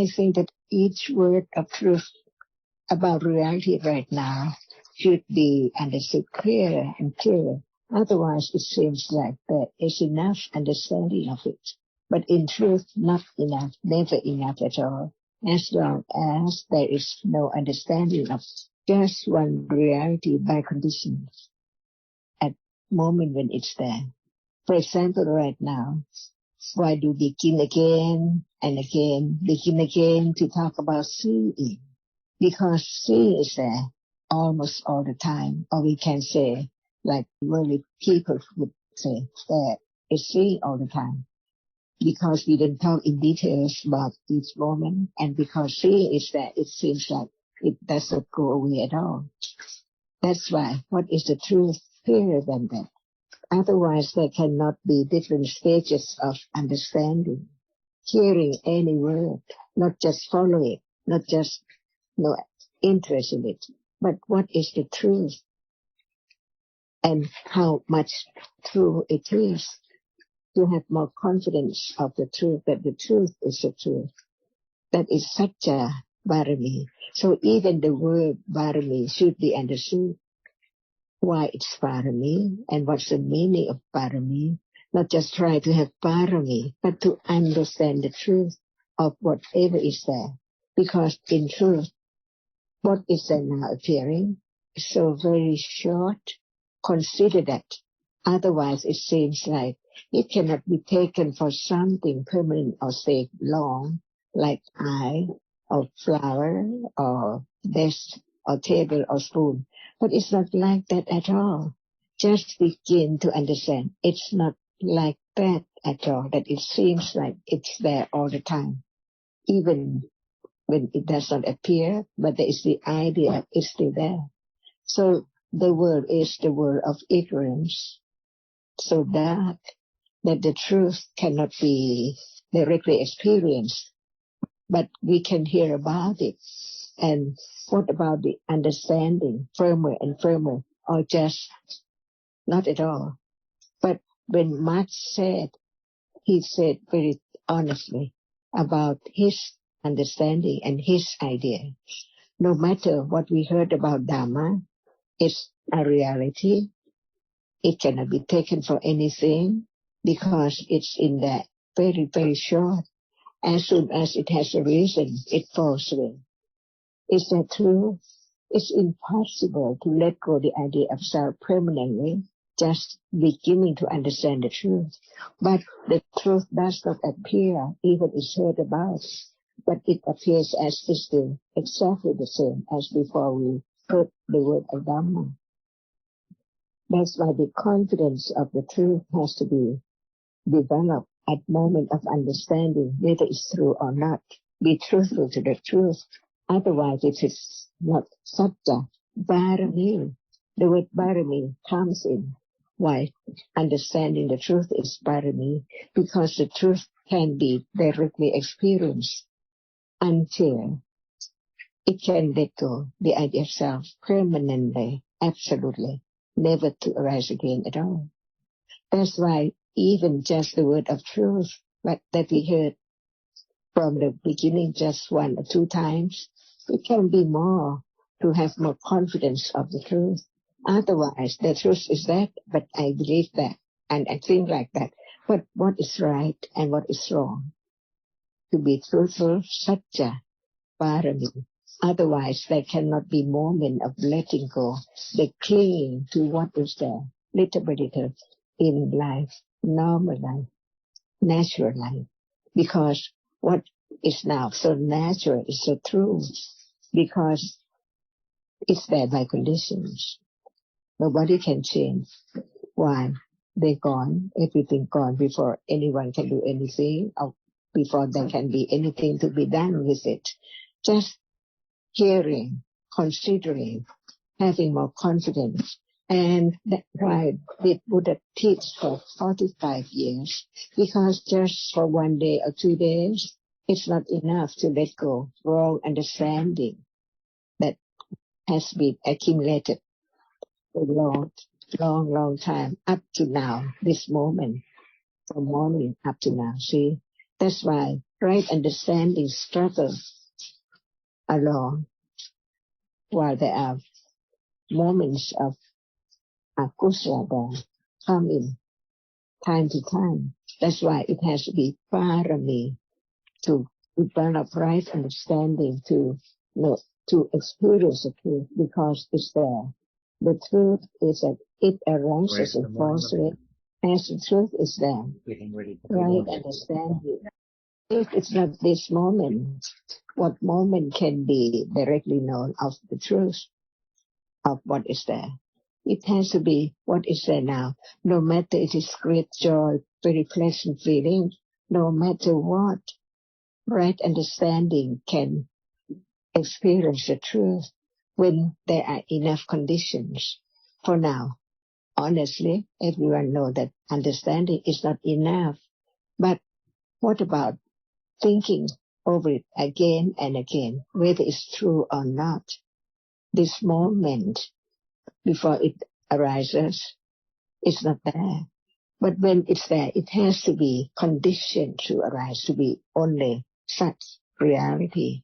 I think that each word of truth about reality right now should be understood clear and clear. Otherwise, it seems like there is enough understanding of it. But in truth, not enough, never enough at all. As long as there is no understanding of just one reality by conditions at the moment when it's there. For example, right now, why do we begin again and again to talk about seeing? Because seeing is there almost all the time, or we can say, like worldly people would say, there is seeing all the time. Because we don't talk in details about each moment, and because seeing is there, it seems like it doesn't go away at all. That's why, what is the truth clearer than that? Otherwise, there cannot be different stages of understanding, hearing any word, not just follow it, not just no interest in it, but what is the truth and how much true it is. To have more confidence of the truth, that the truth is the truth. That is such a barami. So even the word barami should be understood. Why it's barami and what's the meaning of barami. Not just try to have barami, but to understand the truth of whatever is there. Because in truth, what is there now appearing is so very short. Consider that. Otherwise, it seems like it cannot be taken for something permanent or stay long, like eye, or flower, or desk, or table, or spoon. But it's not like that at all. Just begin to understand. It's not like that at all, that it seems like it's there all the time. Even when it does not appear, but there is the idea it's still there. So the world is the world of ignorance. So dark that the truth cannot be directly experienced, but we can hear about it. And what about the understanding, firmer and firmer, or just not at all? But when Marx said, he said very honestly about his understanding and his idea. No matter what we heard about Dhamma, it's a reality. It cannot be taken for anything because it's in that very, very short. As soon as it has a reason, it falls away. Is that true? It's impossible to let go the idea of self permanently, just beginning to understand the truth. But the truth does not appear, even it's heard about. But it appears as is still exactly the same as before we heard the word of Dhamma. That's why the confidence of the truth has to be developed at moment of understanding whether it's true or not. Be truthful to the truth. Otherwise, it is not sattva, barami. The word barami comes in. Why? Understanding the truth is barami, because the truth can be directly experienced until it can let go the idea of self permanently, absolutely, never to arise again at all. That's why even just the word of truth that we heard from the beginning just one or two times, it can be more to have more confidence of the truth. Otherwise, the truth is that, but I believe that, and I think like that. But what is right and what is wrong? To be truthful, satya, parami. Otherwise, there cannot be moment of letting go, the clinging to what is there, little by little, in life, normal life, natural life. Because what is now so natural is so true, because it's there by conditions. Nobody can change. Why? They're gone, everything gone before anyone can do anything, or before there can be anything to be done with it. Just hearing, considering, having more confidence. And that's why did Buddha teach for 45 years? Because just for one day or 2 days, it's not enough to let go wrong understanding that has been accumulated for a long time up to now, this moment, from morning up to now. See, that's why right understanding struggle along, while there are moments of akusala that come in time to time. That's why it has to be parami to develop right understanding, to know, to experience the truth, because it's there. The truth is that it arises and falls with, as the truth is there. Right understanding. If it's not this moment, what moment can be directly known of the truth of what is there? It has to be what is there now. No matter it is great joy, very pleasant feeling, no matter what, right understanding can experience the truth when there are enough conditions. For now, honestly, everyone knows that understanding is not enough. But what about thinking over it again and again, whether it's true or not? This moment before it arises is not there. But when it's there, it has to be conditioned to arise, to be only such reality.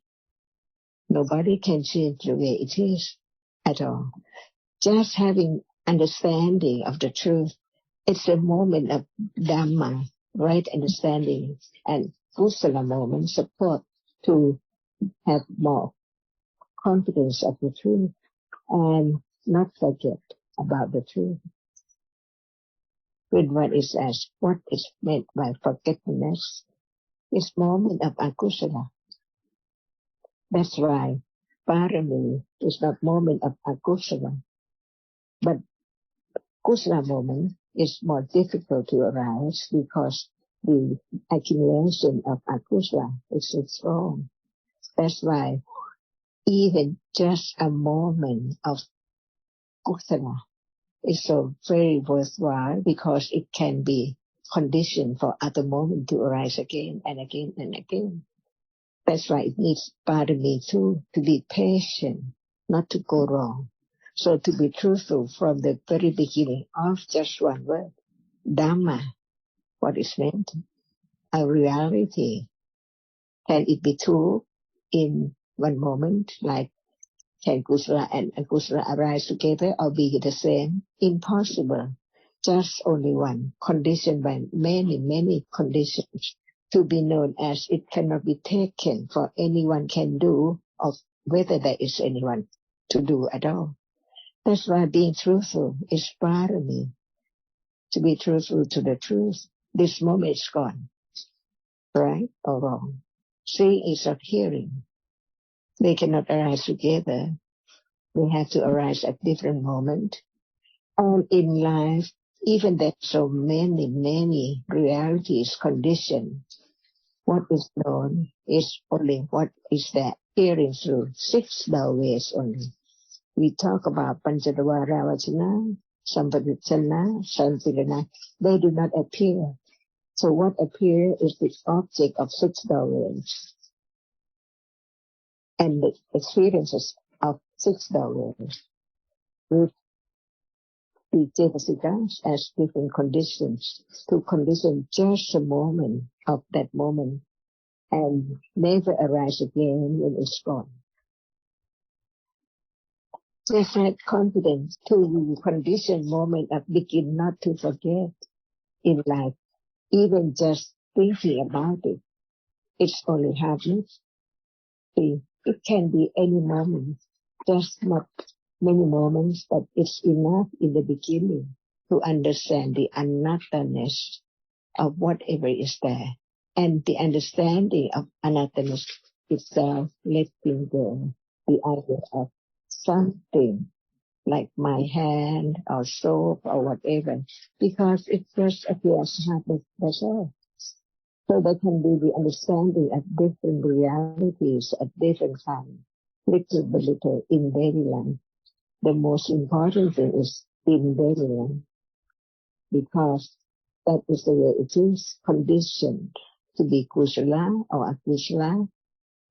Nobody can change the way it is at all. Just having understanding of the truth, it's a moment of Dhamma, right understanding, and kusala moment support to have more confidence of the truth and not forget about the truth. When one is asked what is meant by forgetfulness, it's moment of akusala. That's why parami is not moment of akusala, but kusala moment is more difficult to arise because the accumulation of akusala is so strong. That's why even just a moment of kusala is so very worthwhile, because it can be conditioned for other moments to arise again and again and again. That's why it needs parami too, to be patient, not to go wrong. So to be truthful from the very beginning of just one word, Dhamma, what is meant, a reality. Can it be true in one moment, like can kusala and akusala arise together or be the same? Impossible. Just only one, conditioned by many, many conditions, to be known as it cannot be taken for anyone can do, or whether there is anyone to do at all. That's why being truthful is parami, to be truthful to the truth. This moment is gone, right or wrong. Seeing is not hearing. They cannot arise together. They have to arise at different moments. And in life, even that so many, many realities conditioned, what is known is only what is there, hearing through 6 doorways only. We talk about Panchadwara Vachana, Sampaditana, Santilana. They do not appear. So what appears is the object of 6 doorways and the experiences of 6 doorways with the Devasitas as different conditions to condition just a moment of that moment and never arise again when it's gone. Just have confidence to condition moment of begin not to forget in life, even just thinking about it. It's only harmless. It can be any moment, just not many moments, but it's enough in the beginning to understand the anatta-ness of whatever is there. And the understanding of anatta-ness itself, letting go the idea of something like my hand or soap or whatever, because it just appears harmless, that's all. So there can be the understanding of different realities at different times, little by little in daily life. The most important thing is in daily life, because that is the way it is conditioned to be kusala or akusala,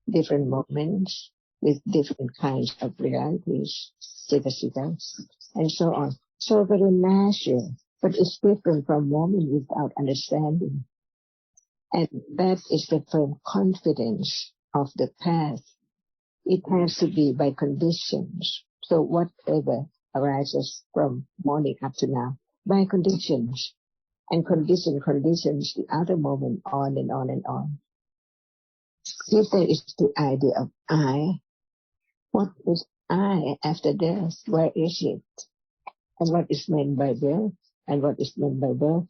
different moments with different kinds of realities, citasitas, and so on. So very natural, but it's different from moment without understanding. And that is the firm confidence of the path. It has to be by conditions. So whatever arises from morning up to now, by conditions. And conditions the other moment on and on and on. If there is the idea of I, what is I after death? Where is it? And what is meant by death? And what is meant by birth?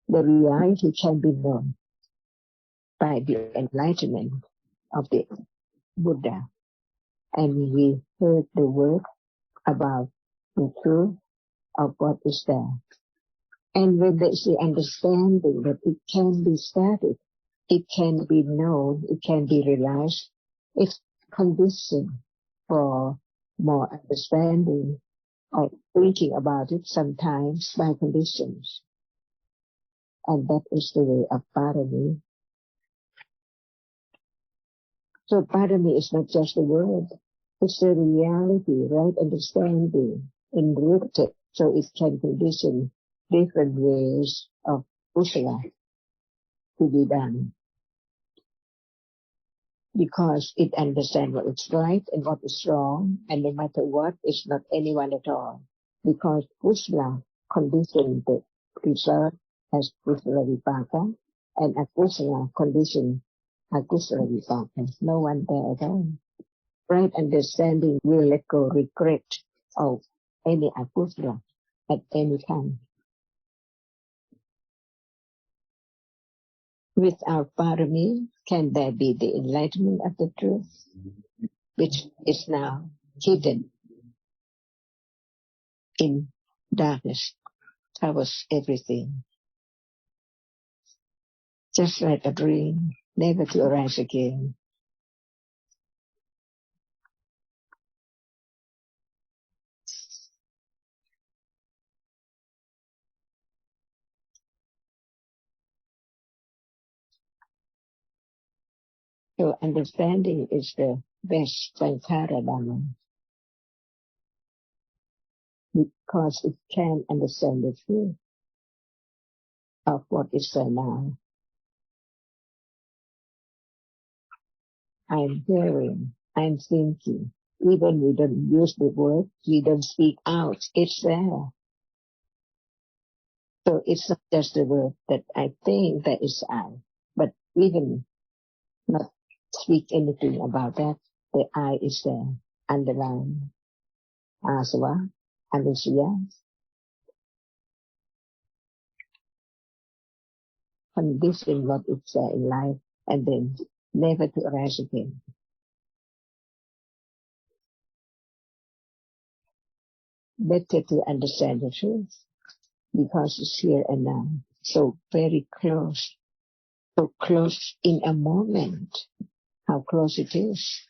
The reality can be known by the enlightenment of the Buddha. And we heard the word about the truth of what is there. And when there is the understanding that it can be studied, it can be known, it can be realized, it's conditioned for more understanding or thinking about it sometimes by conditions. And that is the way of parami. So parami is not just a word, it's the reality, right understanding, enriched, so it can condition different ways of kusala to be done. Because it understands what is right and what is wrong, and no matter what, it's not anyone at all. Because kusala conditions the result as kusala vipaka, and akusala condition akusala vipaka. No one there at all. Right understanding will let go regret of any akusala at any time. Without parami, can there be the enlightenment of the truth, which is now hidden in darkness, covers everything, just like a dream, never to arise again. So understanding is the best Sankara Dhamma, because it can understand the truth of what is there now. I'm hearing, I'm thinking. Even we don't use the word, we don't speak out, it's there. So it's not just the word that I think that is I, but even not speak anything about that, the I is there, underlying asava, anussaya, condition what is there in life, and then never to arise again. Better to understand the truth, because it's here and now, so very close, so close in a moment, how close it is.